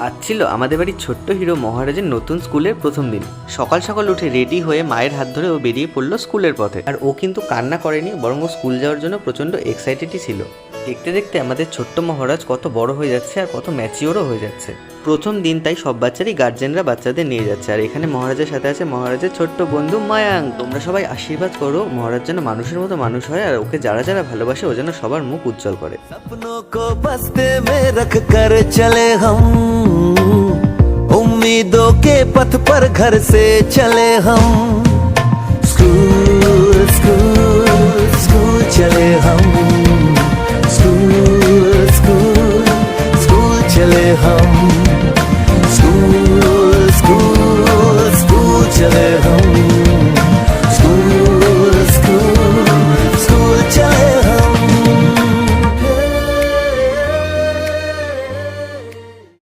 আজ ছিল আমাদের বাড়ির ছোট্ট হিরো মহারাজের নতুন স্কুলের প্রথম দিন। সকাল সকাল উঠে রেডি হয়ে মায়ের হাত ধরে ও বেরিয়ে পড়লো স্কুলের পথে। আর ও কিন্তু কান্না করেনি, বরং ও স্কুল যাওয়ার জন্য প্রচণ্ড এক্সাইটেডই ছিল। দেখতে দেখতে আমাদের ছোট্ট মহারাজ কত বড় হয়ে যাচ্ছে আর কত ম্যাচিওরও হয়ে যাচ্ছে। প্রথম দিন তাই সব বাচ্চারই গার্জেনরা বাচ্চাদের নিয়ে যাচ্ছে। আর এখানে মহারাজের সাথে আছে মহারাজের ছোট্ট বন্ধু মায়াঙ্ক। তোমরা সবাই আশীর্বাদ করো মহারাজ যেন মানুষের মতো মানুষ হয়, আর ওকে যারা যারা ভালোবাসে ও যেন সবার মুখ উজ্জ্বল করে। सपनों को बस्ते में रख कर चले हम, उम्मीदों के पथ पर घर से चले हम। स्कूल स्कूल स्कूल चले हम, स्कूल स्कूल स्कूल चले हम, स्कूल स्कूल स्कूल चले हम।